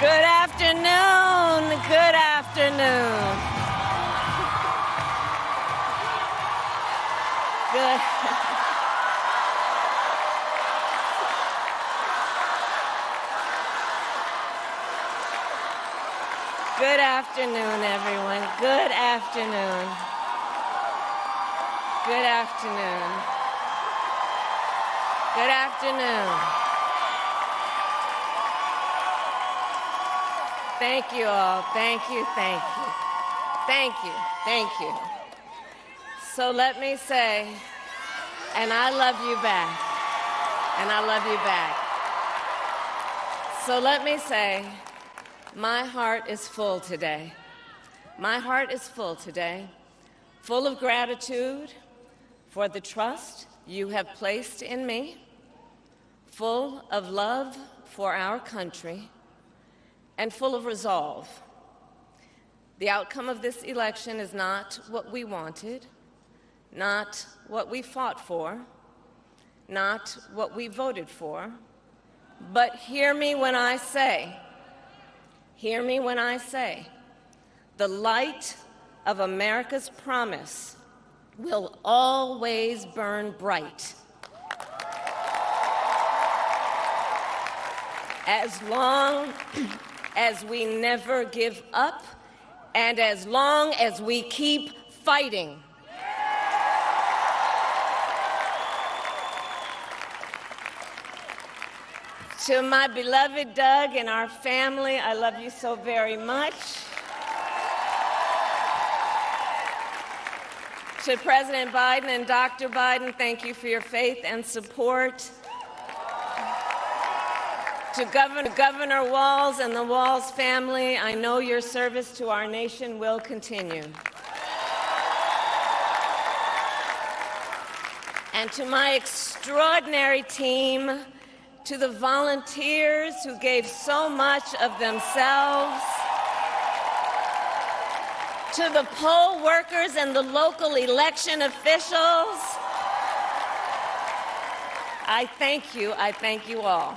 Good afternoon. Good afternoon. Good. Good afternoon, everyone. Good afternoon. Good afternoon. Good afternoon. Thank you all. Thank you, thank you. Thank you, thank you. So let me say, and I love you back. And I love you back. So let me say, my heart is full today. My heart is full today, full of gratitude for the trust you have placed in me, full of love for our country, and full of resolve. The outcome of this election is not what we wanted, not what we fought for, not what we voted for, but hear me when I say, the light of America's promise will always burn bright. As long as we never give up, and as long as we keep fighting. To my beloved Doug and our family, I love you so very much. To President Biden and Dr. Biden, thank you for your faith and support. To Governor Walz and the Walz family, I know your service to our nation will continue. And to my extraordinary team, to the volunteers who gave so much of themselves, to the poll workers and the local election officials, I thank you all.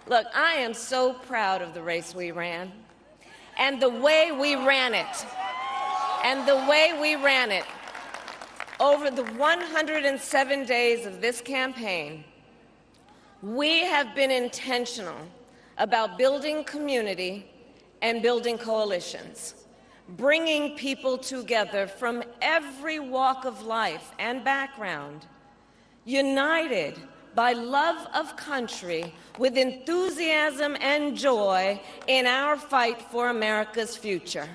Look, I am so proud of the race we ran and the way we ran it. Over the 107 days of this campaign, we have been intentional about building community and building coalitions, bringing people together from every walk of life and background, united by love of country, with enthusiasm and joy in our fight for America's future.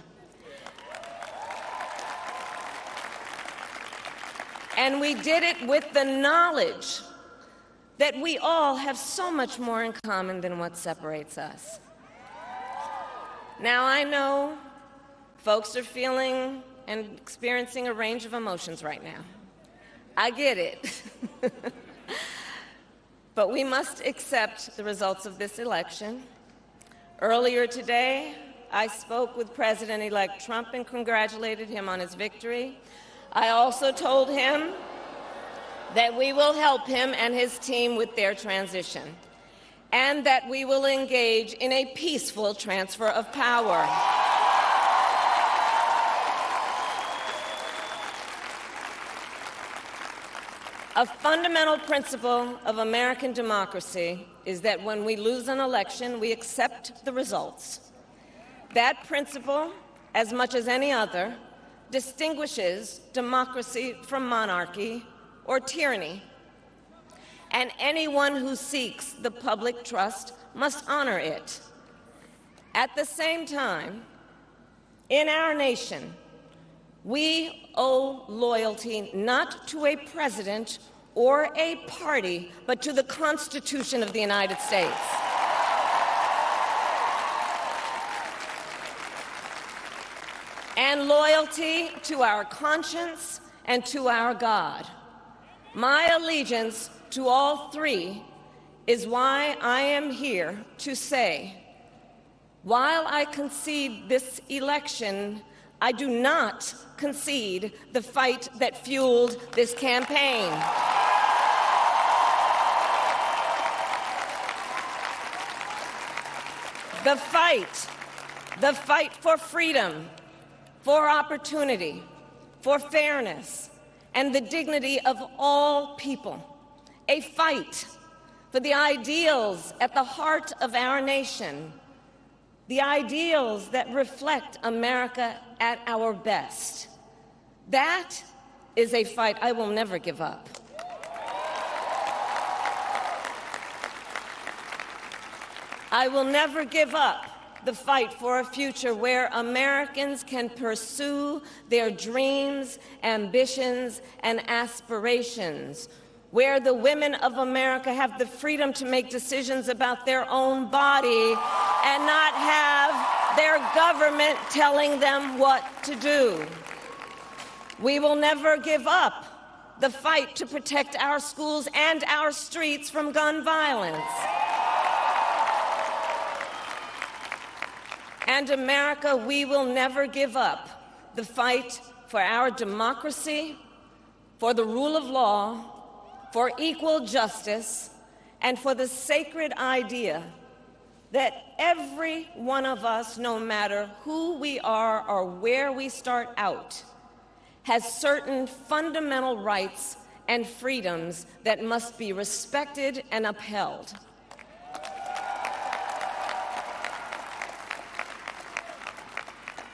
And we did it with the knowledge that we all have so much more in common than what separates us. Now, I know folks are feeling and experiencing a range of emotions right now. I get it. But we must accept the results of this election. Earlier today, I spoke with President-elect Trump and congratulated him on his victory. I also told him that we will help him and his team with their transition, and that we will engage in a peaceful transfer of power. A fundamental principle of American democracy is that when we lose an election, we accept the results. That principle, as much as any other, distinguishes democracy from monarchy or tyranny. And anyone who seeks the public trust must honor it. At the same time, in our nation, we owe loyalty not to a president or a party, but to the Constitution of the United States. And loyalty to our conscience and to our God. My allegiance to all three is why I am here to say, while I concede this election, I do not concede the fight that fueled this campaign. The fight for freedom, for opportunity, for fairness, and the dignity of all people. A fight for the ideals at the heart of our nation, the ideals that reflect America at our best. That is a fight I will never give up. I will never give up the fight for a future where Americans can pursue their dreams, ambitions, and aspirations, where the women of America have the freedom to make decisions about their own body and not have their government telling them what to do. We will never give up the fight to protect our schools and our streets from gun violence. And America, we will never give up the fight for our democracy, for the rule of law, for equal justice, and for the sacred idea that every one of us, no matter who we are or where we start out, has certain fundamental rights and freedoms that must be respected and upheld.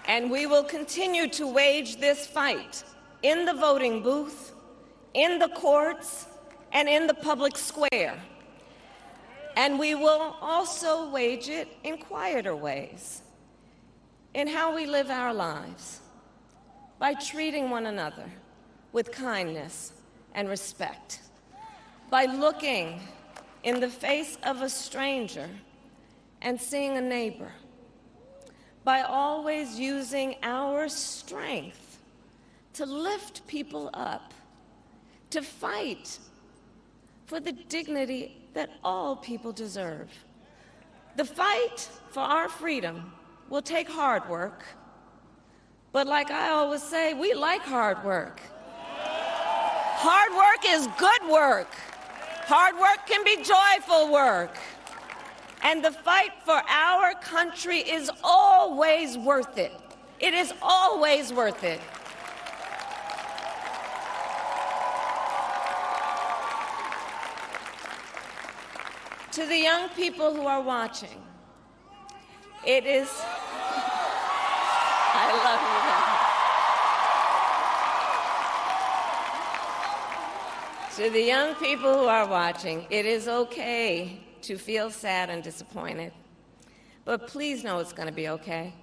And we will continue to wage this fight in the voting booth, in the courts, and in the public square. And we will also wage it in quieter ways, in how we live our lives, by treating one another with kindness and respect, by looking in the face of a stranger and seeing a neighbor, by always using our strength to lift people up, to fight for the dignity that all people deserve. The fight for our freedom will take hard work, but like I always say, we like hard work. Hard work is good work. Hard work can be joyful work. And the fight for our country is always worth it. It is always worth it. To the young people who are watching, it is, I love you. To the young people who are watching, it is okay to feel sad and disappointed, but please know it's going to be okay.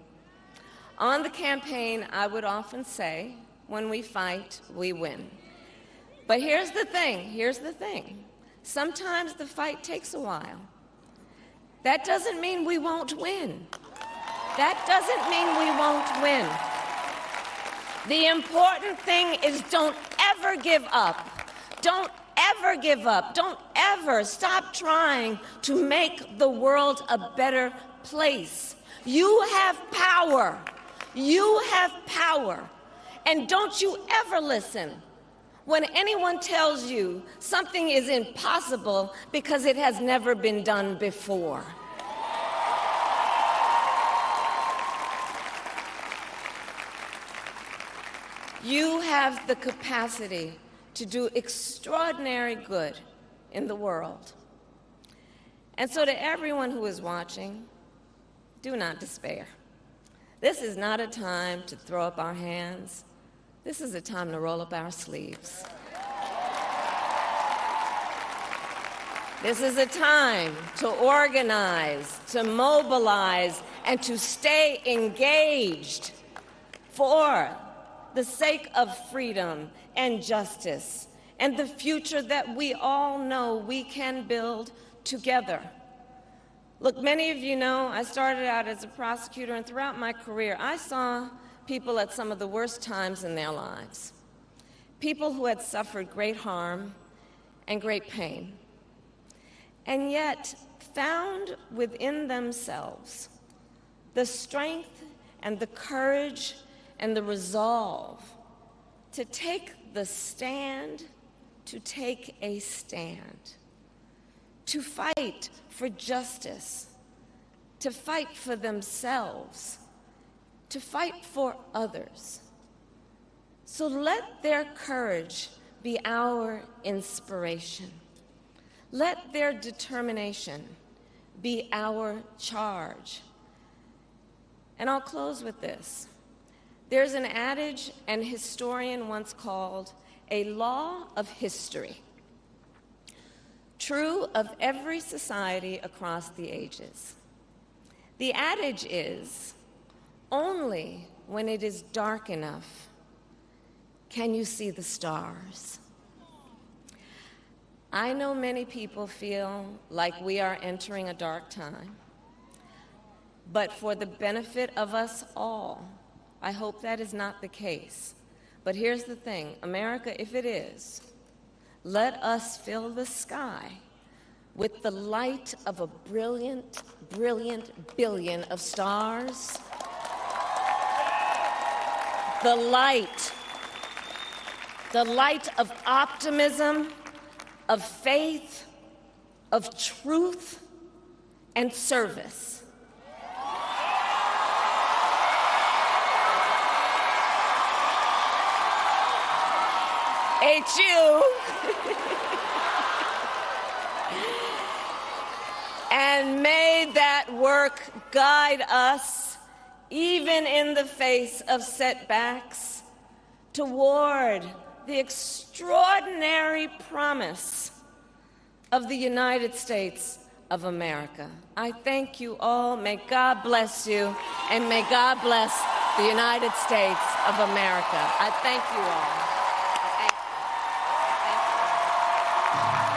On the campaign, I would often say, when we fight, we win. But here's the thing. Sometimes the fight takes a while. That doesn't mean we won't win. That doesn't mean we won't win. The important thing is don't ever give up. Don't ever give up. Don't ever stop trying to make the world a better place. You have power. You have power. And don't you ever listen when anyone tells you something is impossible because it has never been done before. You have the capacity to do extraordinary good in the world. And so to everyone who is watching, do not despair. This is not a time to throw up our hands. This is a time to roll up our sleeves. This is a time to organize, to mobilize, and to stay engaged for the sake of freedom and justice and the future that we all know we can build together. Look, many of you know I started out as a prosecutor, and throughout my career, I saw people at some of the worst times in their lives. People who had suffered great harm and great pain, and yet found within themselves the strength and the courage and the resolve to take the stand, to take a stand, to fight for justice, to fight for themselves, to fight for others. So let their courage be our inspiration. Let their determination be our charge. And I'll close with this. There's an adage an historian once called a law of history, true of every society across the ages. The adage is, only when it is dark enough can you see the stars. I know many people feel like we are entering a dark time, but for the benefit of us all, I hope that is not the case. But here's the thing, America, if it is, let us fill the sky with the light of a brilliant, brilliant billion of stars. The light of optimism, of faith, of truth, and service. HU. And may that work guide us, even in the face of setbacks, toward the extraordinary promise of the United States of America. I thank you all. May God bless you, and may God bless the United States of America. I thank you all.